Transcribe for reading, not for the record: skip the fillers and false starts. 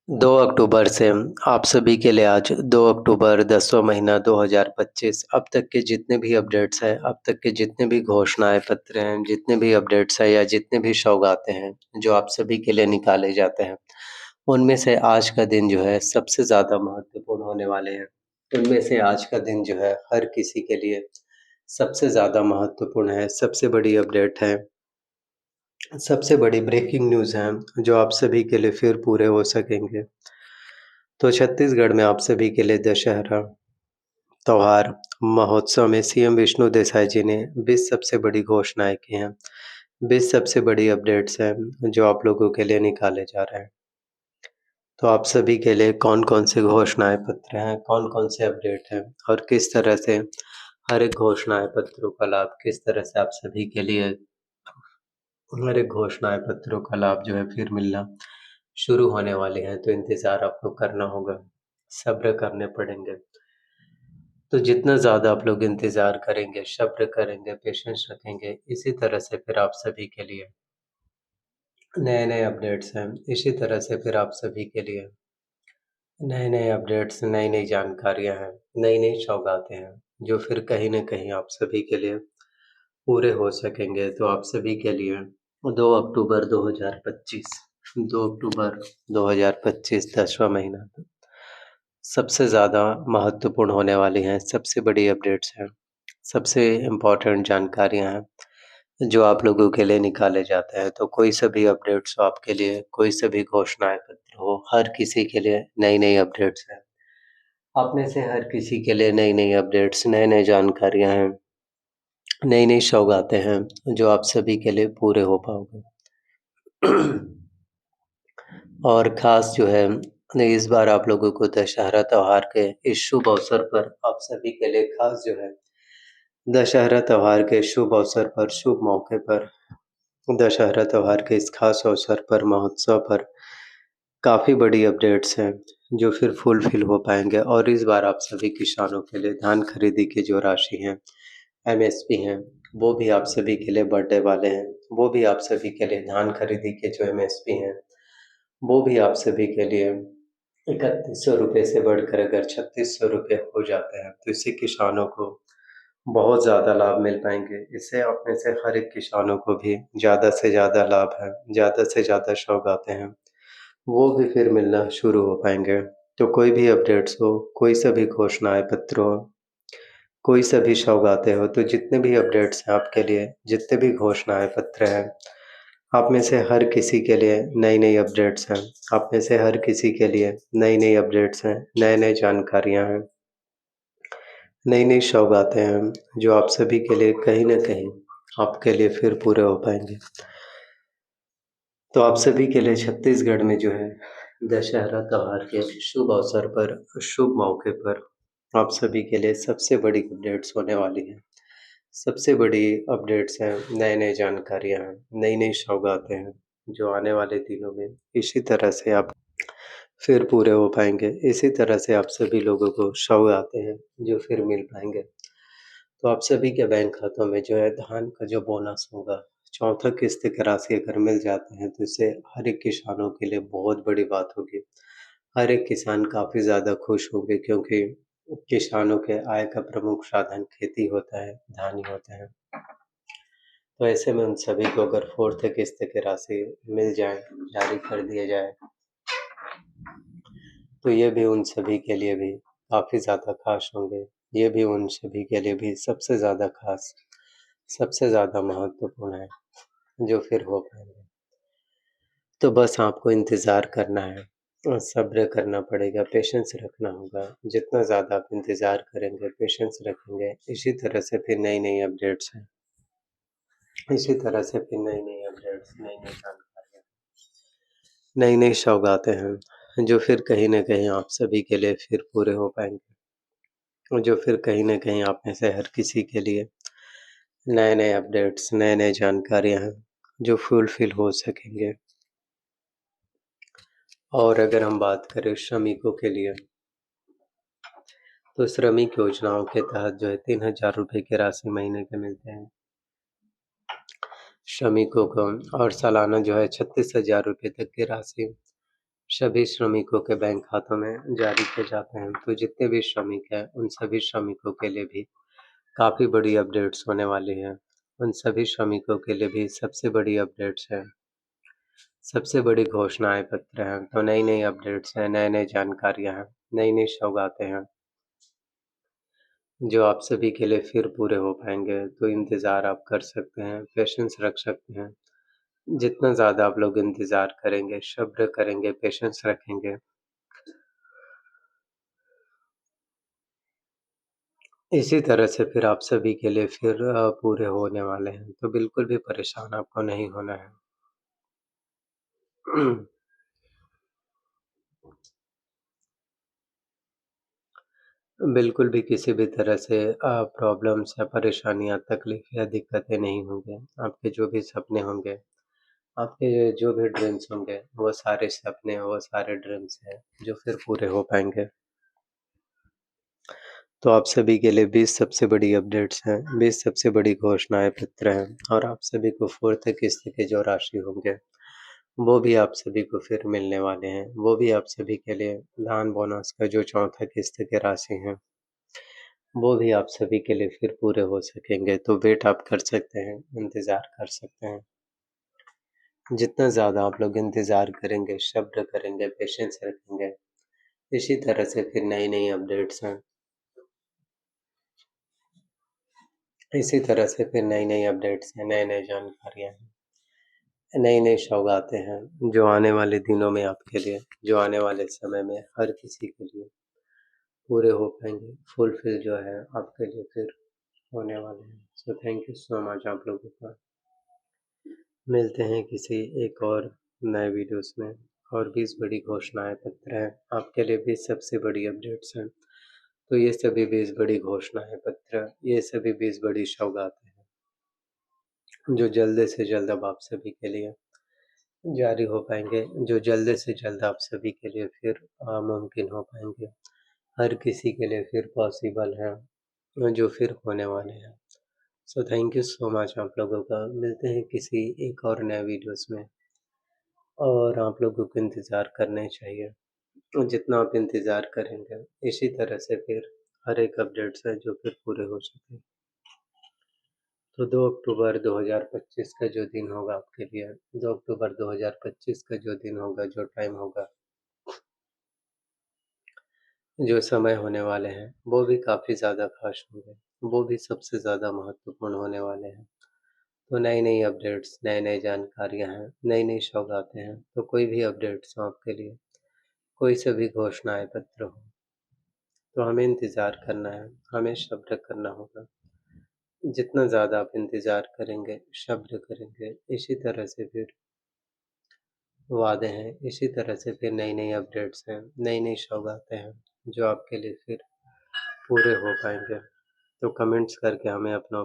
2 अक्टूबर से आप सभी के लिए आज 2 अक्टूबर 10वाँ महीना 2025 अब तक के जितने भी अपडेट्स हैं, अब तक के जितने भी घोषणाएँ पत्र हैं, जितने भी अपडेट्स हैं या जितने भी सौगातें हैं, जो आप सभी के लिए निकाले जाते हैं, उनमें से आज का दिन जो है सबसे ज़्यादा महत्वपूर्ण होने वाले हैं। उनमें से आज का दिन जो है हर किसी के लिए सबसे ज़्यादा महत्वपूर्ण है, सबसे बड़ी अपडेट है, सबसे बड़ी ब्रेकिंग न्यूज़ है, जो आप सभी के लिए फिर पूरे हो सकेंगे। तो छत्तीसगढ़ में आप सभी के लिए दशहरा त्योहार महोत्सव में सीएम विष्णु देसाई जी ने 20 सबसे बड़ी घोषणाएँ की हैं। 20 सबसे बड़ी अपडेट्स हैं जो आप लोगों के लिए निकाले जा रहे हैं। तो आप सभी के लिए कौन-कौन से घोषणाएँ पत्र हैं, कौन-कौन से अपडेट हैं और किस तरह से हर एक घोषणाएँ पत्रों का लाभ किस तरह से आप सभी के लिए हर एक घोषणाएँ पत्रों का लाभ जो है फिर मिलना शुरू होने वाले हैं, तो इंतज़ार आपको करना होगा, सब्र करने पड़ेंगे। तो जितना ज़्यादा आप लोग इंतज़ार करेंगे, सब्र करेंगे, पेशेंस रखेंगे, इसी तरह से फिर आप सभी के लिए नए-नए अपडेट्स हैं। इसी तरह से फिर आप सभी के लिए नए-नए अपडेट्स, नई-नई जानकारियाँ हैं, नई-नई सौगातें हैं, जो फिर कहीं न कहीं आप सभी के लिए पूरे हो सकेंगे। तो आप सभी के लिए 2 अक्टूबर 2025 2 अक्टूबर 2025 10वाँ महीना सबसे ज़्यादा महत्वपूर्ण होने वाली हैं, सबसे बड़ी अपडेट्स हैं, सबसे इम्पोर्टेंट जानकारियाँ हैं, जो आप लोगों के लिए निकाले जाते हैं। तो कोई सा भी अपडेट्स हो आपके लिए, कोई सा भी घोषणाएँ पत्र हो, हर किसी के लिए नई-नई अपडेट्स हैं। आप में से हर किसी के लिए नई-नई अपडेट्स, नए-नए जानकारियाँ हैं, नई-नई सौगातें हैं, जो आप सभी के लिए पूरे हो पाओगे। और ख़ास जो है इस बार आप लोगों को दशहरा त्योहार के इस शुभ अवसर पर आप सभी के लिए ख़ास जो है दशहरा त्योहार के शुभ अवसर पर, शुभ मौके पर, दशहरा त्योहार के इस ख़ास अवसर पर, महोत्सव पर काफ़ी बड़ी अपडेट्स हैं, जो फिर फुलफ़िल हो पाएँगे और इस बार आप सभी किसानों के लिए धान खरीदी की जो राशि है, एमएसपी हैं, वो भी आप सभी के लिए बढ़ने वाले हैं। वो भी आप सभी के लिए धान खरीदी के जो एमएसपी हैं, वो भी आप सभी के लिए ₹3100 से बढ़कर अगर ₹3600 हो जाते हैं, तो इससे किसानों को बहुत ज़्यादा लाभ मिल पाएँगे। इससे आप में से हर एक किसानों को भी ज़्यादा से ज़्यादा लाभ है, ज़्यादा से ज़्यादा सौगातें हैं, वो भी फिर मिलना शुरू हो पाएँगे। तो कोई भी अपडेट्स हो, कोई सा भी घोषणाएँ पत्र हो, कोई सा भी सौगातें हो, तो जितने भी अपडेट्स हैं आपके लिए, जितने भी घोषणाएँ पत्र हैं, आप में से हर किसी के लिए नई-नई अपडेट्स हैं। आप में से हर किसी के लिए नई-नई अपडेट्स हैं, नए-नए जानकारियाँ हैं, नई-नई सौगातें हैं, जो आप सभी के लिए कहीं न कहीं आपके लिए फिर पूरे हो पाएँगे। तो आप सभी के लिए छत्तीसगढ़ में जो है दशहरा त्योहार के शुभ अवसर पर, शुभ मौके पर आप सभी के लिए सबसे बड़ी अपडेट्स होने वाली हैं। सबसे बड़ी अपडेट्स हैं, नए-नए जानकारियाँ हैं, नई-नई सौगातें हैं, जो आने वाले दिनों में इसी तरह से आप फिर पूरे हो पाएँगे। इसी तरह से आप सभी लोगों को सौगातें हैं, जो फिर मिल पाएँगे। तो आप सभी के बैंक खातों में जो है धान का जो बोनस होगा, चौथा किस्त की राशि अगर मिल जाते हैं, तो इससे हर एक किसानों के लिए बहुत बड़ी बात होगी। हर एक किसान काफ़ी ज़्यादा खुश होंगे क्योंकि किसानों के आय का प्रमुख साधन खेती होता है, धान ही होते हैं। तो ऐसे में उन सभी को अगर 4th किस्त की राशि मिल जाए, जारी कर दिया जाए, तो ये भी उन सभी के लिए भी काफ़ी ज़्यादा ख़ास होंगे। ये भी उन सभी के लिए भी सबसे ज़्यादा ख़ास, सबसे ज़्यादा महत्वपूर्ण है, जो फिर हो पाएँगे। तो बस आपको इंतज़ार करना है और सब्र करना पड़ेगा, पेशेंस रखना होगा। जितना ज़्यादा आप इंतज़ार करेंगे, पेशेंस रखेंगे, इसी तरह से फिर नई-नई अपडेट्स हैं। इसी तरह से फिर नई-नई अपडेट्स, नई-नई जानकारियाँ, नई-नई सौगातें हैं, जो फिर कहीं न कहीं आप सभी के लिए फिर पूरे हो पाएँगे। और जो फिर कहीं न कहीं आप में से हर किसी के लिए नए-नए अपडेट्स, नए-नए जानकारियाँ हैं, जो फुलफ़िल हो सकेंगे। और अगर हम बात करें श्रमिकों के लिए, तो श्रमिक योजनाओं के तहत जो है ₹3000 की राशि महीने के मिलते हैं श्रमिकों को और सालाना जो है ₹36,000 तक की राशि सभी श्रमिकों के बैंक खातों में जारी किए जाते हैं। तो जितने भी श्रमिक हैं, उन सभी श्रमिकों के लिए भी काफ़ी बड़ी अपडेट्स होने वाली हैं। उन सभी श्रमिकों के लिए भी सबसे बड़ी अपडेट्स हैं, सबसे बड़ी घोषणाएँ पत्र हैं। तो नई-नई अपडेट्स हैं, नए-नए जानकारियाँ हैं, नई-नई सौगातें हैं, जो आप सभी के लिए फिर पूरे हो पाएँगे। तो इंतज़ार आप कर सकते हैं, पेशेंस रख सकते हैं। जितना ज़्यादा आप लोग इंतज़ार करेंगे, सब्र करेंगे, पेशेंस रखेंगे, इसी तरह से फिर आप सभी के लिए फिर पूरे होने वाले हैं। तो बिल्कुल भी परेशान आपको नहीं होना है। बिल्कुल भी किसी भी तरह से प्रॉब्लम्स या परेशानियाँ, तकलीफ़ या दिक्कतें नहीं होंगे। आपके जो भी सपने होंगे, आपके जो भी ड्रीम्स होंगे, वो सारे सपने, वो सारे ड्रीम्स हैं, जो फिर पूरे हो पाएँगे। तो आप सभी के लिए 20 सबसे बड़ी अपडेट्स हैं, 20 सबसे बड़ी घोषणाएँ पत्र हैं और आप सभी को 4th किस्त के जो राशि होंगे, वो भी आप सभी को फिर मिलने वाले हैं। वो भी आप सभी के लिए धान बोनस का जो चौथा किस्त के राशि हैं, वो भी आप सभी के लिए फिर पूरे हो सकेंगे। तो वेट आप कर सकते हैं, इंतज़ार कर सकते हैं। जितना ज़्यादा आप लोग इंतज़ार करेंगे, सब्र करेंगे, पेशेंस रखेंगे, इसी तरह से फिर नई-नई अपडेट्स हैं। इसी तरह से फिर नई-नई अपडेट्स हैं, नए-नए जानकारियाँ हैं, नई-नई सौगातें हैं, जो आने वाले दिनों में आपके लिए, जो आने वाले समय में हर किसी के लिए पूरे हो पाएँगे, फुलफ़िल जो है आपके लिए फिर होने वाले हैं। So thank you so much आप लोगों का। मिलते हैं किसी एक और नए वीडियोज़ में और भी इस बड़ी घोषणाएँ पत्र हैं, आपके लिए भी सबसे बड़ी अपडेट्स हैं। तो ये सभी 20 बड़ी घोषणाएँ पत्र, ये सभी 20 बड़ी सौगातें हैं, जो जल्द से जल्द अब आप सभी के लिए जारी हो पाएँगे, जो जल्द से जल्द आप सभी के लिए फिर मुमकिन हो पाएँगे। हर किसी के लिए फिर पॉसिबल है, जो फिर होने वाले हैं। So thank you so much आप लोगों का। मिलते हैं किसी एक और नए वीडियोज़ में और आप लोगों को इंतज़ार करना ही चाहिए। जितना आप इंतज़ार करेंगे, इसी तरह से फिर हर एक अपडेट्स है जो फिर पूरे हो सकें। तो 2 अक्टूबर 2025 का जो दिन होगा आपके लिए, 2 अक्टूबर 2025 का जो दिन होगा, जो टाइम होगा, जो समय होने वाले हैं, वो भी काफ़ी ज़्यादा ख़ास होंगे। वो भी सबसे ज़्यादा महत्वपूर्ण होने वाले हैं। तो नई-नई अपडेट्स, नई-नई जानकारियाँ हैं, नई-नई सौगातें हैं। तो कोई भी अपडेट्स हो आपके लिए, कोई सा भी घोषणाएँ पत्र हो, तो हमें इंतज़ार करना है, हमें सब्र करना होगा। जितना ज़्यादा आप इंतज़ार करेंगे, सब्र करेंगे, इसी तरह से फिर वादे हैं, इसी तरह से फिर नई-नई अपडेट्स हैं, नई-नई सौगातें हैं, जो आपके लिए फिर पूरे हो पाएँगे। तो कमेंट्स करके हमें अपना